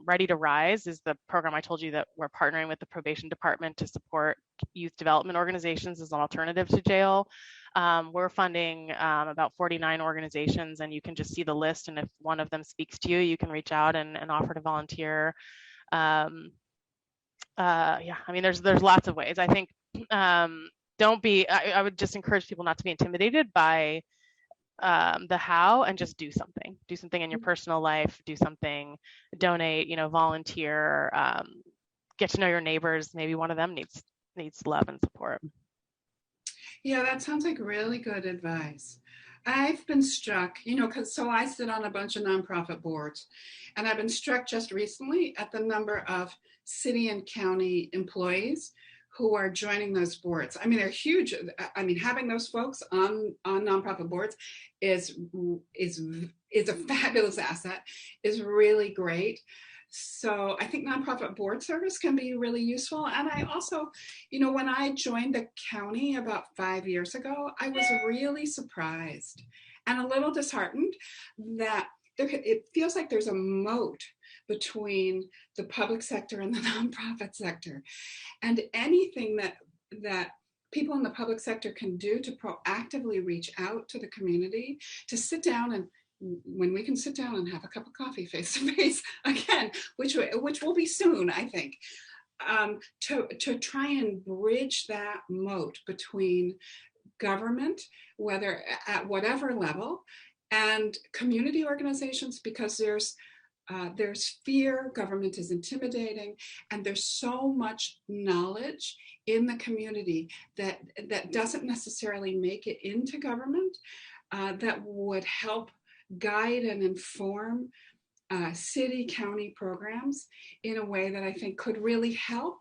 Ready to Rise is the program I told you that we're partnering with the probation department to support youth development organizations as an alternative to jail. We're funding about 49 organizations, and you can just see the list. And if one of them speaks to you, you can reach out and offer to volunteer. There's lots of ways. I think I would just encourage people not to be intimidated by the how, and just do something in your personal life, do something, donate, volunteer, get to know your neighbors. Maybe one of them needs love and support. Yeah, that sounds like really good advice. I've been struck, because I sit on a bunch of nonprofit boards, and I've been struck just recently at the number of city and county employees who are joining those boards. They're huge. Having those folks on nonprofit boards is a fabulous asset, is really great. So I think nonprofit board service can be really useful. And I also, when I joined the county about 5 years ago, I was really surprised and a little disheartened that it feels like there's a moat between the public sector and the nonprofit sector. And anything that people in the public sector can do to proactively reach out to the community, to sit down and when we can sit down and have a cup of coffee face to face again, which will be soon, I think, to try and bridge that moat between government, whether at whatever level, and community organizations, because there's fear, government is intimidating, and there's so much knowledge in the community that doesn't necessarily make it into government, that would help guide and inform city, county programs in a way that I think could really help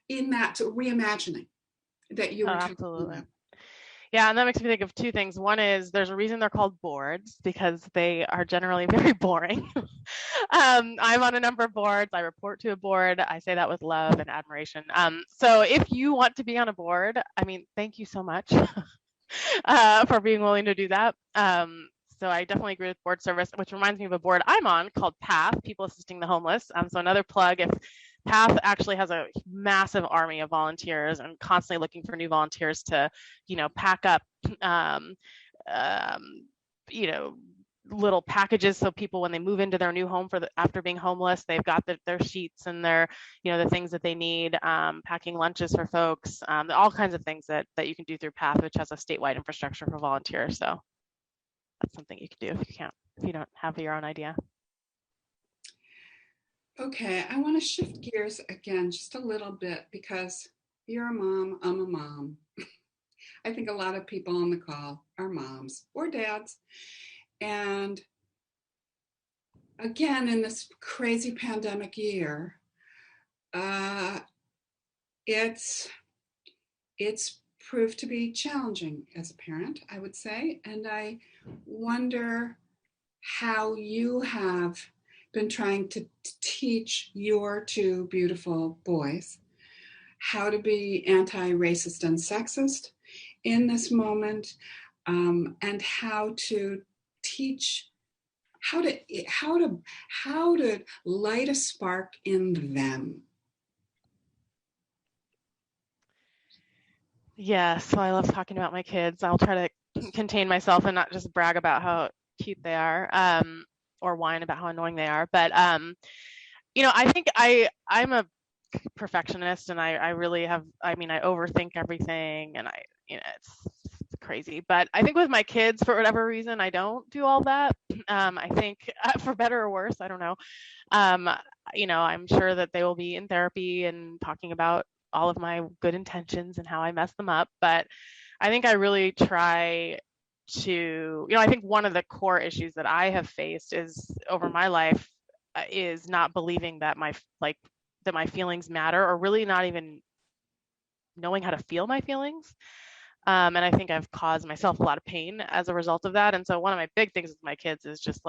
in that reimagining that you were talking Absolutely. about. Yeah, and that makes me think of two things. One is there's a reason they're called boards, because they are generally very boring. I'm on a number of boards. I report to a board. I say that with love and admiration. So if you want to be on a board, I mean, thank you so much for being willing to do that. So I definitely agree with board service, which reminds me of a board I'm on called PATH, People Assisting the Homeless. So another plug, if PATH actually has a massive army of volunteers and constantly looking for new volunteers to, pack up, little packages, so people, when they move into their new home after being homeless, they've got their sheets and their, the things that they need, packing lunches for folks, all kinds of things that you can do through PATH, which has a statewide infrastructure for volunteers. So that's something you can do if you don't have your own idea. Okay, I want to shift gears again just a little bit, because you're a mom, I'm a mom. I think a lot of people on the call are moms or dads. And again, in this crazy pandemic year, it's proved to be challenging as a parent, I would say. And I wonder how you have been trying to teach your two beautiful boys how to be anti-racist and sexist in this moment, and how to teach how to light a spark in them. Yes, well, I love talking about my kids. I'll try to contain myself and not just brag about how cute they are, or whine about how annoying they are. But I think I'm a perfectionist, and I really have. I mean, I overthink everything, and it's crazy. But I think with my kids, for whatever reason, I don't do all that. I think for better or worse, I don't know. I'm sure that they will be in therapy and talking about all of my good intentions and how I mess them up. But I think I really try to, I think one of the core issues that I have faced is over my life is not believing that my feelings matter, or really not even knowing how to feel my feelings. And I think I've caused myself a lot of pain as a result of that. And so one of my big things with my kids is just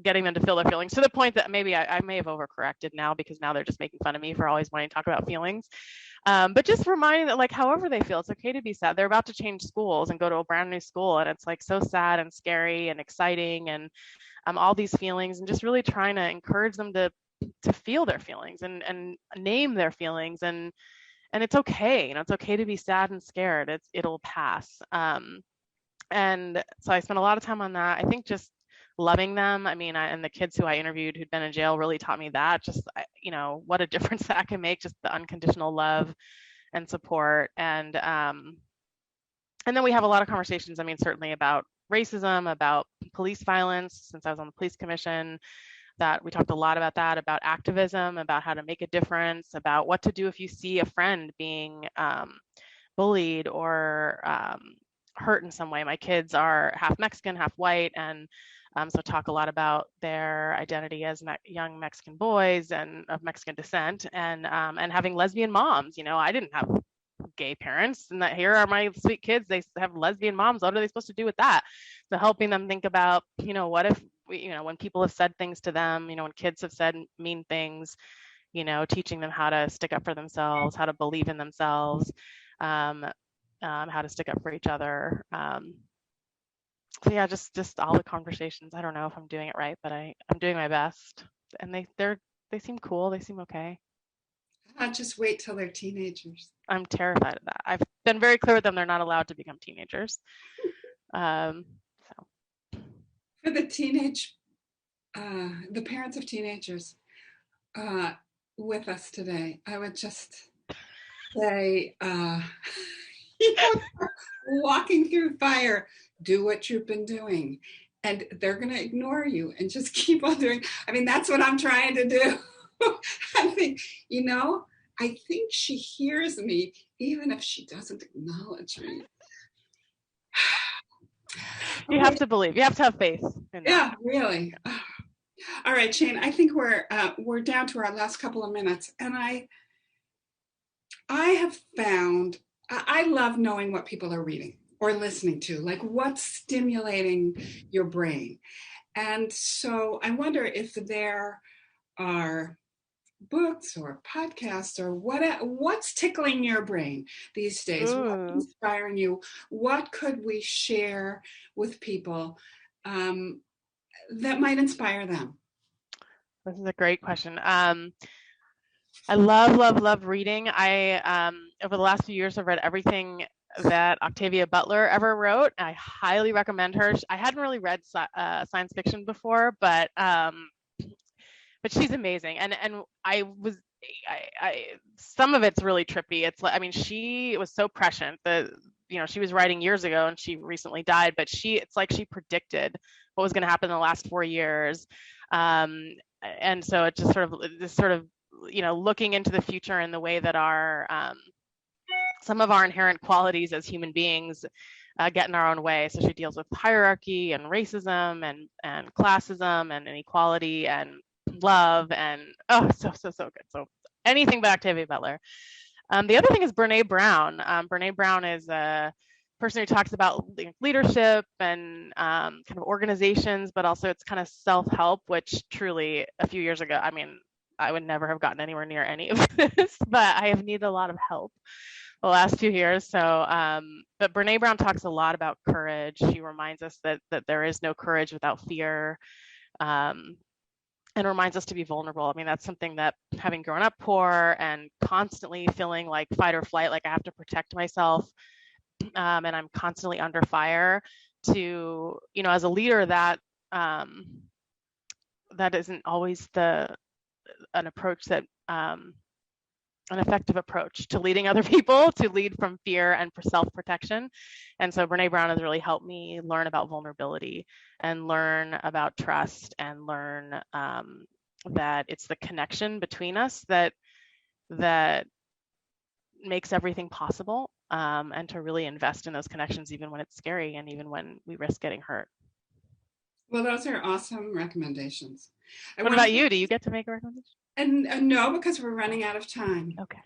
getting them to feel their feelings, to the point that maybe I may have overcorrected now, because now they're just making fun of me for always wanting to talk about feelings. But just reminding that, however they feel, it's okay to be sad. They're about to change schools and go to a brand new school, and it's so sad and scary and exciting, and all these feelings, and just really trying to encourage them to feel their feelings and name their feelings, and it's okay. It's okay to be sad and scared. It'll pass. And so I spent a lot of time on that. I think just loving them. I mean, and the kids who I interviewed who'd been in jail really taught me that, just, what a difference that can make, just the unconditional love and support. And then we have a lot of conversations, certainly about racism, about police violence, since I was on the police commission, that we talked a lot about that, about activism, about how to make a difference, about what to do if you see a friend being bullied or hurt in some way. My kids are half Mexican, half white, and so talk a lot about their identity as young Mexican boys and of Mexican descent, and having lesbian moms. I didn't have gay parents, and that here are my sweet kids. They have lesbian moms. What are they supposed to do with that? So helping them think about, what if when people have said things to them, when kids have said mean things, teaching them how to stick up for themselves, how to believe in themselves, how to stick up for each other. So yeah, just all the conversations. I don't know if I'm doing it right, but I'm doing my best. And they seem cool. They seem okay. I'll just wait till they're teenagers. I'm terrified of that. I've been very clear with them they're not allowed to become teenagers. So. For the parents of teenagers with us today, I would just say, walking through fire, do what you've been doing. And they're going to ignore you and just keep on doing. I mean, that's what I'm trying to do. I think, I think she hears me, even if she doesn't acknowledge me. You have to believe. You have to have faith in that. Yeah, really. All right, Shane, I think we're down to our last couple of minutes. And I have found, I love knowing what people are reading or listening to, like what's stimulating your brain. And so I wonder if there are books or podcasts or what's tickling your brain these days? What's inspiring you? What could we share with people that might inspire them? This is a great question. I love reading. I over the last few years, I've read everything that Octavia Butler ever wrote. I highly recommend her. I hadn't really read science fiction before, but she's amazing. And I some of it's really trippy. It's like, I mean, she was so prescient that, she was writing years ago and she recently died, but it's like she predicted what was going to happen in the last 4 years. And so it's just sort of, looking into the future in the way that some of our inherent qualities as human beings get in our own way. So she deals with hierarchy and racism and classism and inequality and love and so good. So anything but Octavia Butler. The other thing is Bernay Brown. Bernay Brown is a person who talks about leadership and kind of organizations, but also it's kind of self-help, which truly a few years ago, I mean, I would never have gotten anywhere near any of this, but I have needed a lot of help the last few years. So, but Bernay Brown talks a lot about courage. She reminds us that there is no courage without fear, and reminds us to be vulnerable. I mean, that's something that, having grown up poor and constantly feeling like fight or flight, like I have to protect myself, and I'm constantly under fire, to, as a leader, that isn't always an approach that an effective approach to leading other people, to lead from fear and for self-protection. And so Bernay Brown has really helped me learn about vulnerability and learn about trust and learn that it's the connection between us that makes everything possible, and to really invest in those connections even when it's scary and even when we risk getting hurt. Well, those are awesome recommendations. What about you? Do you get to make a recommendation? And no, because we're running out of time. Okay.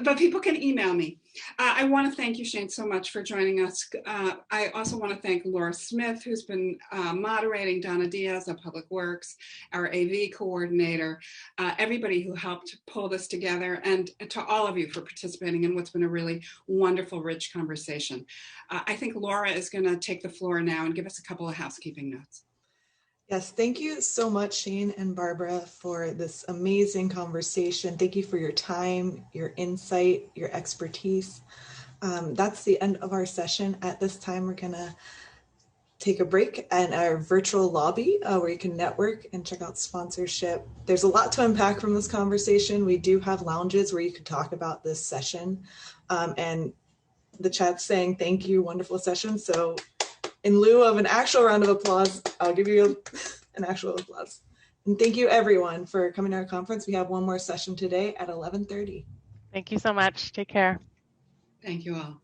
But people can email me. I want to thank you, Shane, so much for joining us. I also want to thank Laura Smith, who's been moderating, Donna Diaz of Public Works, our AV coordinator, everybody who helped pull this together, and to all of you for participating in what's been a really wonderful, rich conversation. I think Laura is going to take the floor now and give us a couple of housekeeping notes. Yes, thank you so much, Shane and Barbara, for this amazing conversation. Thank you for your time, your insight, your expertise. That's the end of our session. At this time, we're going to take a break in our virtual lobby where you can network and check out sponsorship. There's a lot to unpack from this conversation. We do have lounges where you can talk about this session. And the chat's saying, thank you, wonderful session. So in lieu of an actual round of applause, I'll give you an actual applause. And thank you, everyone, for coming to our conference. We have one more session today at 11:30. Thank you so much. Take care. Thank you all.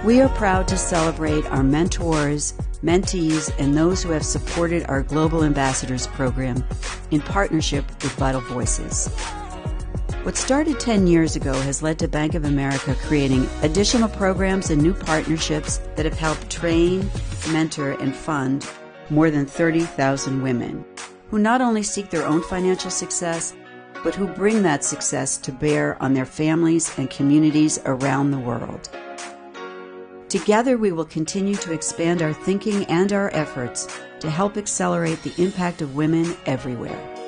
We are proud to celebrate our mentors, mentees, and those who have supported our Global Ambassadors program in partnership with Vital Voices. What started 10 years ago has led to Bank of America creating additional programs and new partnerships that have helped train, mentor, and fund more than 30,000 women who not only seek their own financial success, but who bring that success to bear on their families and communities around the world. Together, we will continue to expand our thinking and our efforts to help accelerate the impact of women everywhere.